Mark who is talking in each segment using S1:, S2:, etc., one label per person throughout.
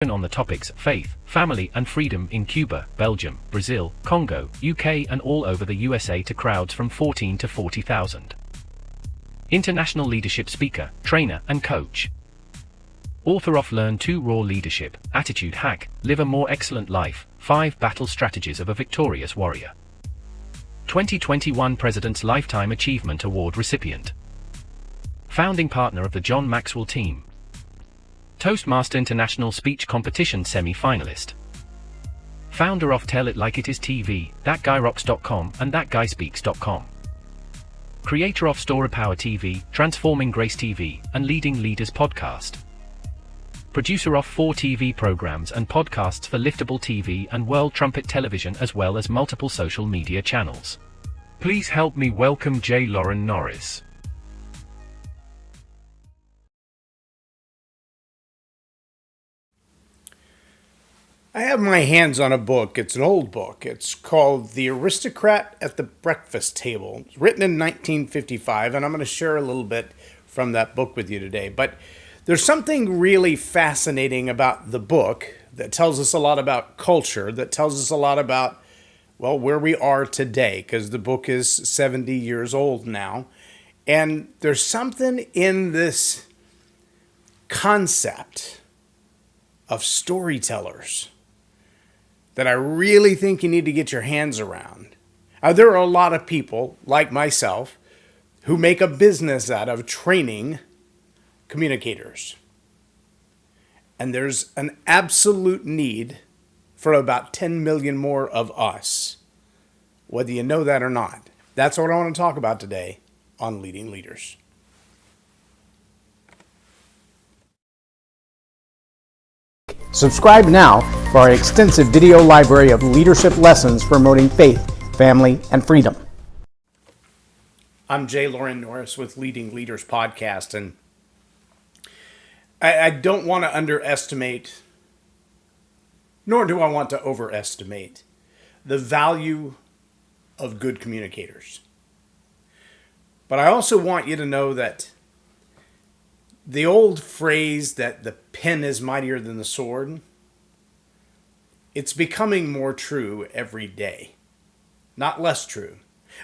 S1: on the topics faith, family and freedom in Cuba, Belgium, Brazil, Congo, UK and all over the USA to crowds from 14 to 40,000. International leadership speaker, trainer and coach. Author of Learn to Raw Leadership, Attitude Hack, Live a More Excellent Life, 5 Battle Strategies of a Victorious Warrior. 2021 President's Lifetime Achievement Award recipient. Founding partner of the John Maxwell team. Toastmaster International Speech Competition semi-finalist. Founder of Tell It Like It Is TV, ThatGuyRocks.com and ThatGuySpeaks.com. Creator of Story Power TV, Transforming Grace TV, and Leading Leaders Podcast. Producer of 4 TV programs and podcasts for Liftable TV and World Trumpet Television as well as multiple social media channels. Please help me welcome J Loren Norris.
S2: I have my hands on a book. It's an old book. It's called The Aristocrat at the Breakfast Table. It's written in 1955, and I'm going to share a little bit from that book with you today. But there's something really fascinating about the book that tells us a lot about culture, that tells us a lot about, well, where we are today, because the book is 70 years old now. And there's something in this concept of storytellers that I really think you need to get your hands around. There are a lot of people, like myself, who make a business out of training communicators. And there's an absolute need for about 10 million more of us, whether you know that or not. That's what I want to talk about today on Leading Leaders. Subscribe now for our extensive video library of leadership lessons promoting faith, family, and freedom. I'm J Loren Norris with Leading Leaders Podcast, and I don't want to underestimate, nor do I want to overestimate, the value of good communicators. But I also want you to know that the old phrase that the pen is mightier than the sword, it's becoming more true every day, not less true.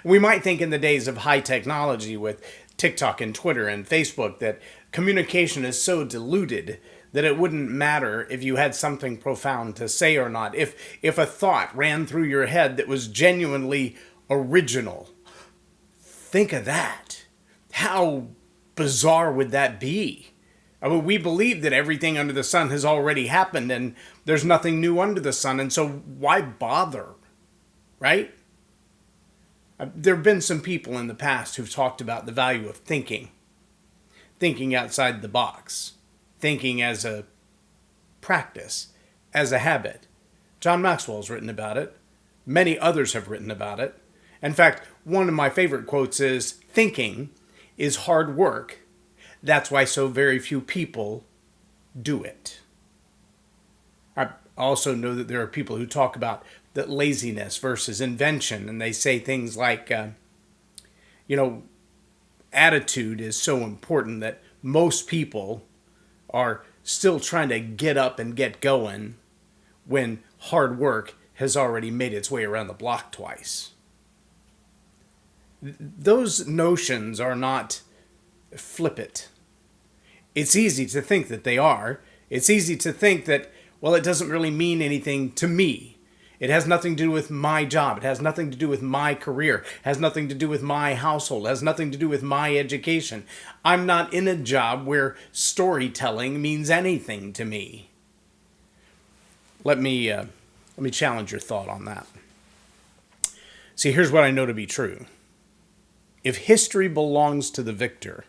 S2: We might think in the days of high technology with TikTok and Twitter and Facebook that communication is so diluted that it wouldn't matter if you had something profound to say or not. If a thought ran through your head that was genuinely original, think of that. How bizarre would that be? I mean, we believe that everything under the sun has already happened and there's nothing new under the sun, and so why bother, right? There have been some people in the past who've talked about the value of thinking outside the box, thinking as a practice, as a habit. John Maxwell's written about it. Many others have written about it. In fact, one of my favorite quotes is, "Thinking is hard work. That's why so very few people do it." I also know that there are people who talk about that laziness versus invention, and they say things like, attitude is so important that most people are still trying to get up and get going when hard work has already made its way around the block twice. Those notions are not flippant. It's easy to think that they are. It's easy to think that, well, it doesn't really mean anything to me. It has nothing to do with my job. It has nothing to do with my career. It has nothing to do with my household. It has nothing to do with my education. I'm not in a job where storytelling means anything to me. Let me challenge your thought on that. See, here's what I know to be true. If history belongs to the victor,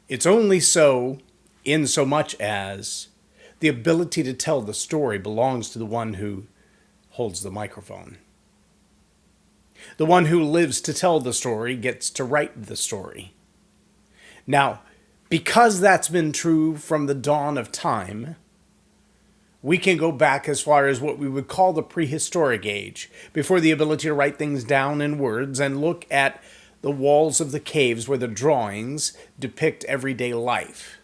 S2: it's only so in so much as the ability to tell the story belongs to the one who holds the microphone. The one who lives to tell the story gets to write the story. Now, because that's been true from the dawn of time, we can go back as far as what we would call the prehistoric age, before the ability to write things down in words, and look at the walls of the caves where the drawings depict everyday life.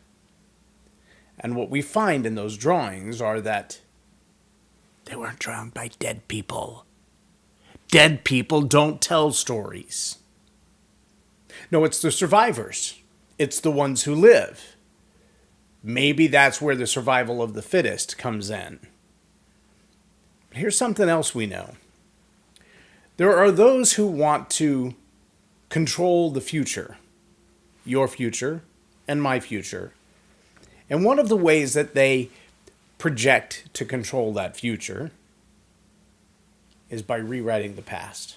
S2: And what we find in those drawings are that they weren't drawn by dead people. Dead people don't tell stories. No, it's the survivors. It's the ones who live. Maybe that's where the survival of the fittest comes in. Here's something else we know. There are those who want to control the future, your future and my future. And one of the ways that they project to control that future is by rewriting the past.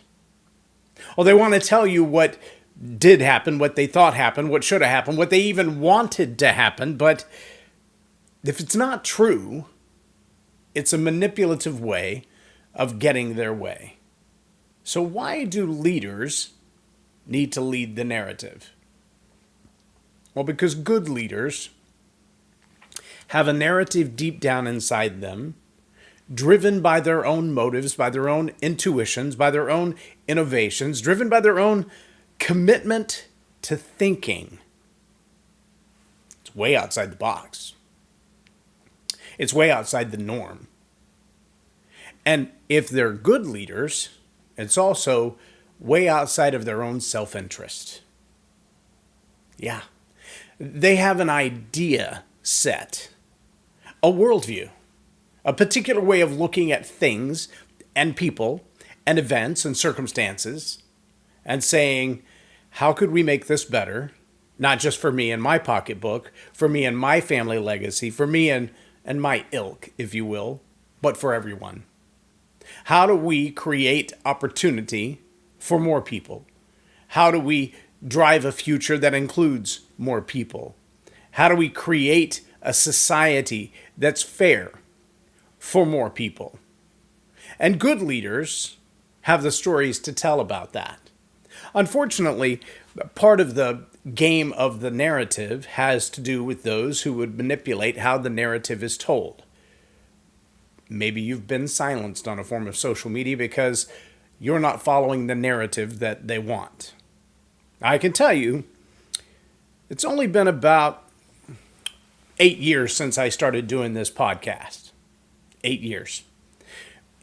S2: Well, they want to tell you what did happen, what they thought happened, what should have happened, what they even wanted to happen. But if it's not true, it's a manipulative way of getting their way. So why do leaders need to lead the narrative? Well, because good leaders have a narrative deep down inside them, driven by their own motives, by their own intuitions, by their own innovations, driven by their own commitment to thinking. It's way outside the box. It's way outside the norm. And if they're good leaders, it's also way outside of their own self-interest. Yeah. They have an idea set, a worldview, a particular way of looking at things and people and events and circumstances and saying, how could we make this better? Not just for me and my pocketbook, for me and my family legacy, for me and my ilk, if you will, but for everyone. How do we create opportunity for more people? How do we drive a future that includes more people? How do we create a society that's fair for more people? And good leaders have the stories to tell about that. Unfortunately, part of the game of the narrative has to do with those who would manipulate how the narrative is told. Maybe you've been silenced on a form of social media because you're not following the narrative that they want. I can tell you, it's only been about 8 years since I started doing this podcast. 8 years.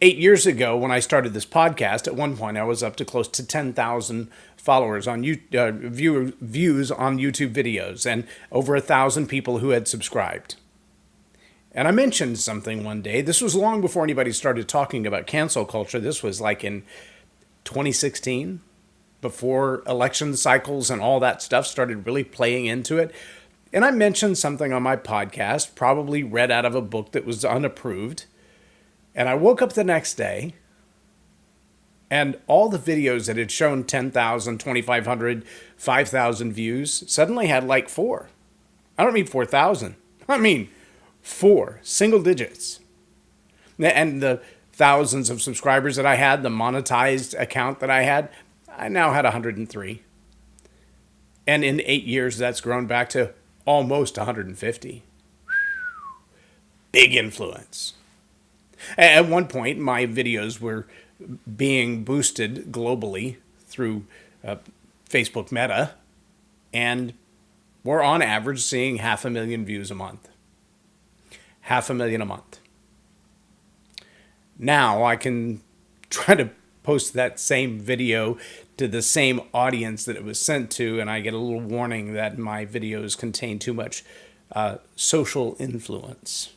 S2: 8 years ago, when I started this podcast, at one point I was up to close to 10,000 followers on views on YouTube videos, and over 1,000 people who had subscribed. And I mentioned something one day. This was long before anybody started talking about cancel culture. This was like in 2016, before election cycles and all that stuff started really playing into it. And I mentioned something on my podcast, probably read out of a book that was unapproved. And I woke up the next day, and all the videos that had shown 10,000, 2,500, 5,000 views suddenly had like 4. I don't mean 4,000. I mean 4, single digits. And the thousands of subscribers that I had, the monetized account that I had, I now had 103. And in 8 years, that's grown back to almost 150. Big influence. At one point, my videos were being boosted globally through Facebook Meta, and we're on average seeing 500,000 views a month. 500,000 a month. Now I can try to post that same video to the same audience that it was sent to, and I get a little warning that my videos contain too much social influence.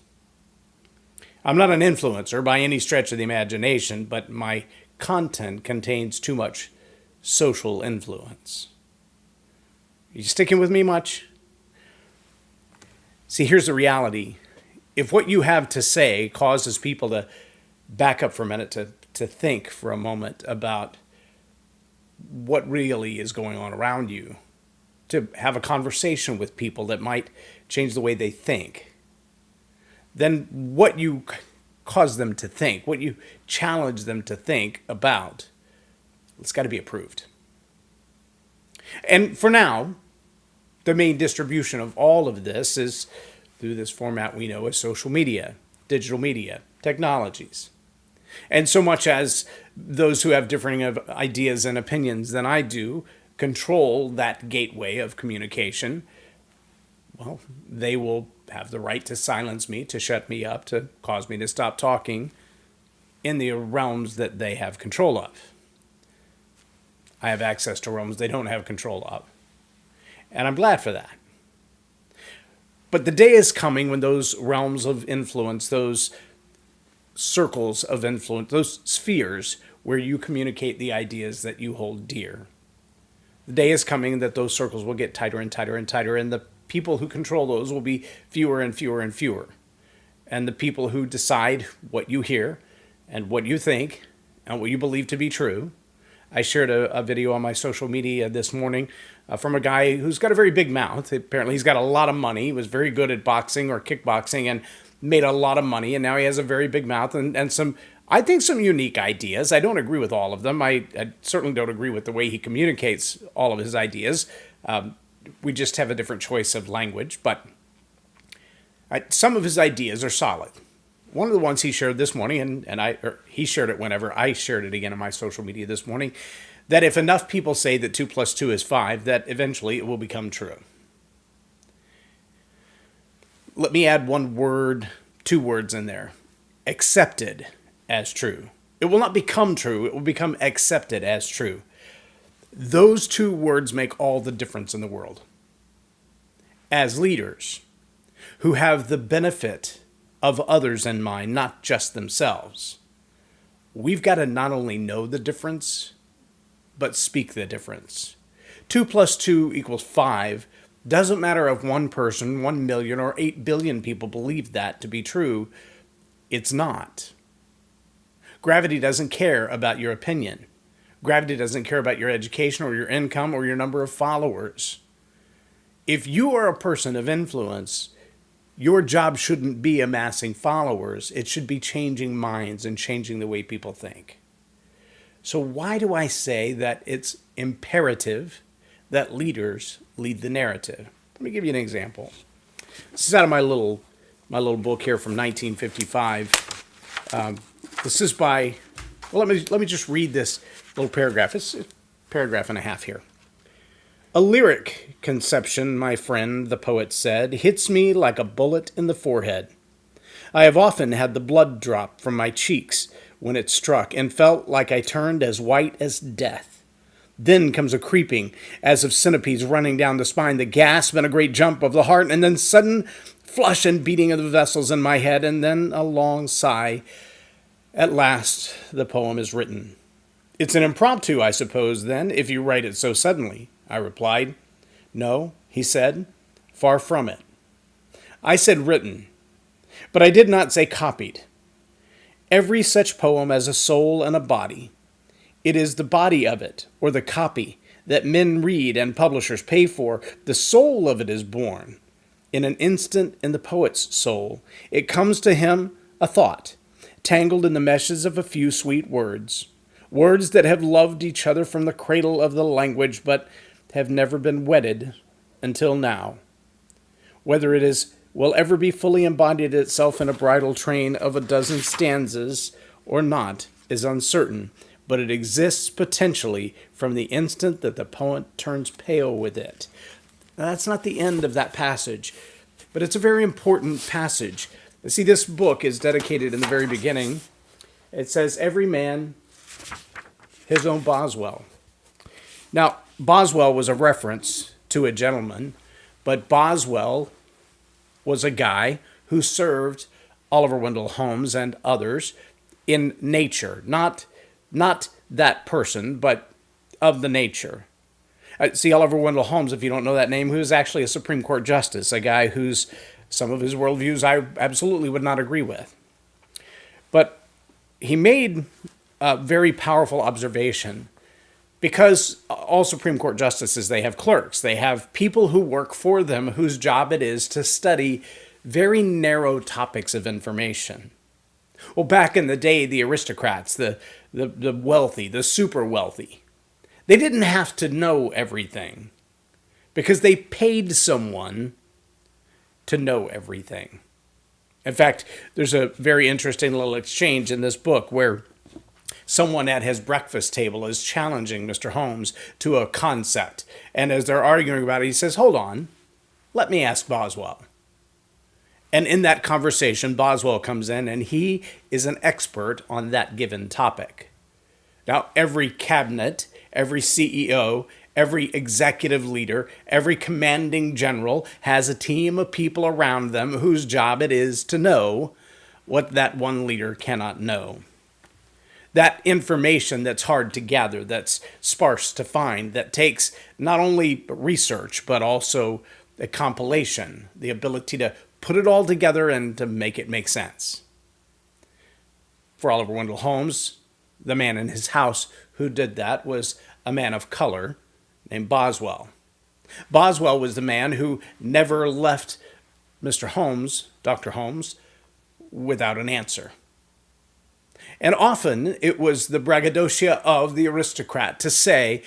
S2: I'm not an influencer by any stretch of the imagination, but my content contains too much social influence. You sticking with me much? See, here's the reality. If what you have to say causes people to back up for a minute, to think for a moment about what really is going on around you, to have a conversation with people that might change the way they think, then what you cause them to think, what you challenge them to think about, it's got to be approved. And for now, the main distribution of all of this is through this format we know as social media, digital media, technologies. And so much as those who have differing ideas and opinions than I do control that gateway of communication, well, they will have the right to silence me, to shut me up, to cause me to stop talking in the realms that they have control of. I have access to realms they don't have control of. And I'm glad for that. But the day is coming when those realms of influence, those circles of influence, those spheres where you communicate the ideas that you hold dear. The day is coming that those circles will get tighter and tighter and tighter, and the people who control those will be fewer and fewer and fewer. And the people who decide what you hear and what you think and what you believe to be true. I shared a video on my social media this morning from a guy who's got a very big mouth. Apparently he's got a lot of money. He was very good at boxing or kickboxing and made a lot of money, and now he has a very big mouth and some, I think, some unique ideas. I don't agree with all of them. I certainly don't agree with the way he communicates all of his ideas. We just have a different choice of language, but some of his ideas are solid. One of the ones he shared this morning, he shared it whenever I shared it again on my social media this morning, that if enough people say that 2 + 2 is 5, that eventually it will become true. Let me add one word, 2 words in there. Accepted as true. It will not become true. It will become accepted as true. Those 2 words make all the difference in the world. As leaders who have the benefit of others in mind, not just themselves, we've got to not only know the difference, but speak the difference. 2 + 2 = 5. Doesn't matter if one person, 1 million, or 8 billion people believe that to be true. It's not. Gravity doesn't care about your opinion. Gravity doesn't care about your education or your income or your number of followers. If you are a person of influence, your job shouldn't be amassing followers. It should be changing minds and changing the way people think. So why do I say that it's imperative that leaders lead the narrative? Let me give you an example. This is out of my little book here from 1955. This is by, well, let me just read this little paragraph. It's a paragraph and a half here. A lyric conception, my friend, the poet said, hits me like a bullet in the forehead. I have often had the blood drop from my cheeks when it struck and felt like I turned as white as death. Then comes a creeping, as of centipedes running down the spine, the gasp and a great jump of the heart, and then sudden flush and beating of the vessels in my head, and then a long sigh. At last, the poem is written. It's an impromptu, I suppose, then, if you write it so suddenly, I replied. No, he said, far from it. I said written, but I did not say copied. Every such poem has a soul and a body. It is the body of it, or the copy, that men read and publishers pay for. The soul of it is born. In an instant in the poet's soul, it comes to him a thought, tangled in the meshes of a few sweet words. Words that have loved each other from the cradle of the language, but have never been wedded until now. Whether it will ever be fully embodied itself in a bridal train of a dozen stanzas or not is uncertain, but it exists potentially from the instant that the poet turns pale with it. Now, that's not the end of that passage, but it's a very important passage. See, this book is dedicated in the very beginning. It says, every man his own Boswell. Now, Boswell was a reference to a gentleman, but Boswell was a guy who served Oliver Wendell Holmes and others in nature. Not that person, but of the nature. See, Oliver Wendell Holmes, if you don't know that name, who was actually a Supreme Court justice, a guy whose some of his worldviews I absolutely would not agree with. But he made a very powerful observation, because all Supreme Court justices, they have clerks. They have people who work for them whose job it is to study very narrow topics of information. Well, back in the day, the aristocrats, the wealthy, the super wealthy, they didn't have to know everything because they paid someone to know everything. In fact, there's a very interesting little exchange in this book where someone at his breakfast table is challenging Mr. Holmes to a concept. And as they're arguing about it, he says, hold on. Let me ask Boswell. And in that conversation, Boswell comes in and he is an expert on that given topic. Now, every cabinet, every CEO, every executive leader, every commanding general has a team of people around them whose job it is to know what that one leader cannot know. That information that's hard to gather, that's sparse to find, that takes not only research, but also a compilation, the ability to put it all together and to make it make sense. For Oliver Wendell Holmes, the man in his house who did that was a man of color named Boswell. Boswell was the man who never left Mr. Holmes, Dr. Holmes, without an answer. And often it was the braggadocio of the aristocrat to say,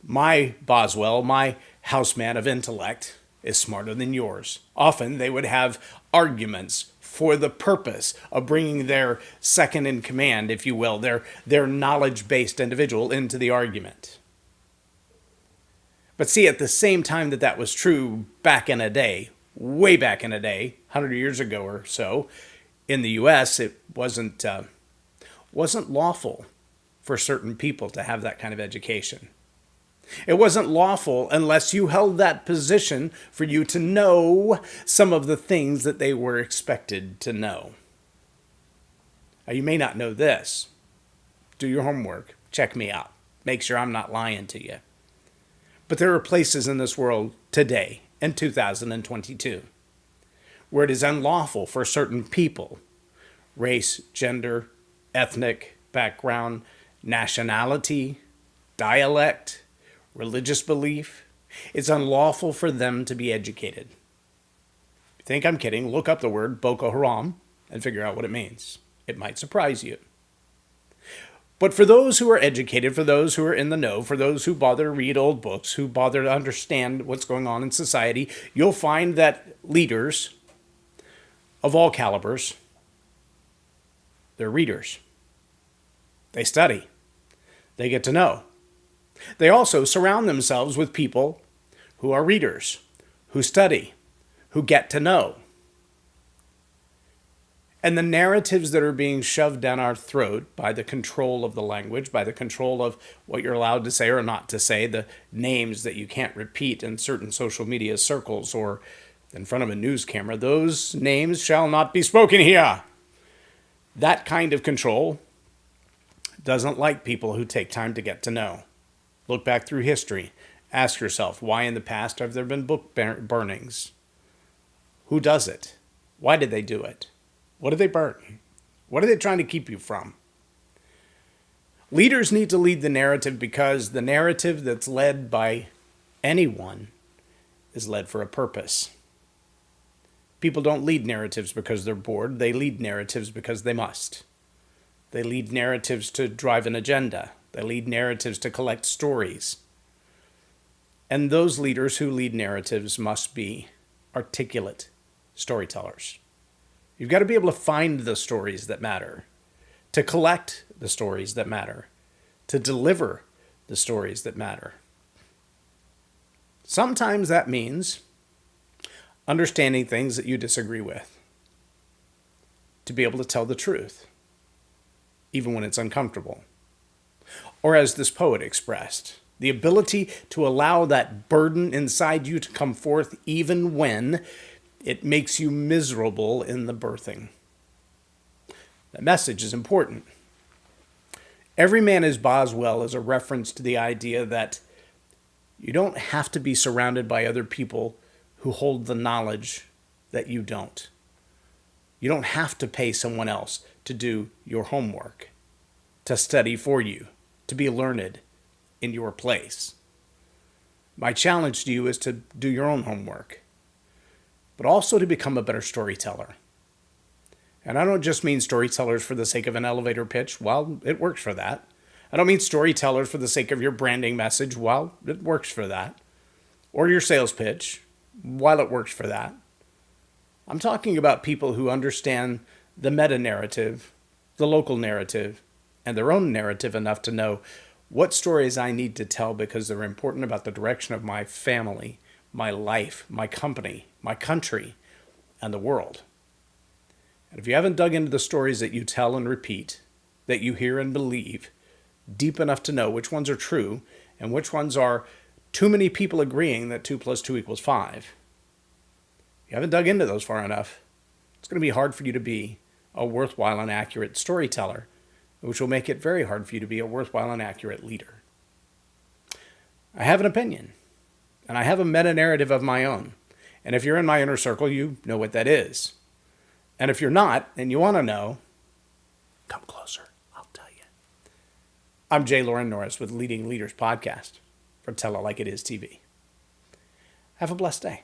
S2: my Boswell, my houseman of intellect, is smarter than yours. Often they would have arguments for the purpose of bringing their second in command, if you will, their knowledge-based individual into the argument. But see, at the same time that that was true back in a day, way back in a day, 100 years ago or so, in the U.S., it wasn't lawful for certain people to have that kind of education. It wasn't lawful unless you held that position for you to know some of the things that they were expected to know. Now, you may not know this. Do your homework. Check me out. Make sure I'm not lying to you. But there are places in this world today, in 2022, where it is unlawful for certain people, race, gender, ethnic background, nationality, dialect, religious belief, it's unlawful for them to be educated. If you think I'm kidding, look up the word Boko Haram and figure out what it means. It might surprise you. But for those who are educated, for those who are in the know, for those who bother to read old books, who bother to understand what's going on in society, you'll find that leaders of all calibers, they're readers. They study. They get to know. They also surround themselves with people who are readers, who study, who get to know. And the narratives that are being shoved down our throat by the control of the language, by the control of what you're allowed to say or not to say, the names that you can't repeat in certain social media circles or in front of a news camera, those names shall not be spoken here. That kind of control doesn't like people who take time to get to know. Look back through history. Ask yourself, why in the past have there been book burnings? Who does it? Why did they do it? What did they burn? What are they trying to keep you from? Leaders need to lead the narrative because the narrative that's led by anyone is led for a purpose. People don't lead narratives because they're bored. They lead narratives because they must. They lead narratives to drive an agenda. They lead narratives to collect stories. And those leaders who lead narratives must be articulate storytellers. You've got to be able to find the stories that matter, to collect the stories that matter, to deliver the stories that matter. Sometimes that means understanding things that you disagree with, to be able to tell the truth, even when it's uncomfortable. Or as this poet expressed, the ability to allow that burden inside you to come forth even when it makes you miserable in the birthing. The message is important. Every man is Boswell is a reference to the idea that you don't have to be surrounded by other people who hold the knowledge that you don't. You don't have to pay someone else to do your homework, to study for you, to be learned in your place. My challenge to you is to do your own homework, but also to become a better storyteller. And I don't just mean storytellers for the sake of an elevator pitch. Well, it works for that. I don't mean storytellers for the sake of your branding message. Well, it works for that. Or your sales pitch. While it works for that. I'm talking about people who understand the meta-narrative, the local narrative, and their own narrative enough to know what stories I need to tell because they're important about the direction of my family, my life, my company, my country, and the world. And if you haven't dug into the stories that you tell and repeat, that you hear and believe, deep enough to know which ones are true and which ones are too many people agreeing that 2 + 2 = 5, if you haven't dug into those far enough, it's going to be hard for you to be a worthwhile and accurate storyteller, which will make it very hard for you to be a worthwhile and accurate leader. I have an opinion, and I have a meta-narrative of my own. And if you're in my inner circle, you know what that is. And if you're not, and you want to know, come closer, I'll tell you. I'm J Loren Norris with Leading Leaders Podcast for Tell It Like It Is TV. Have a blessed day.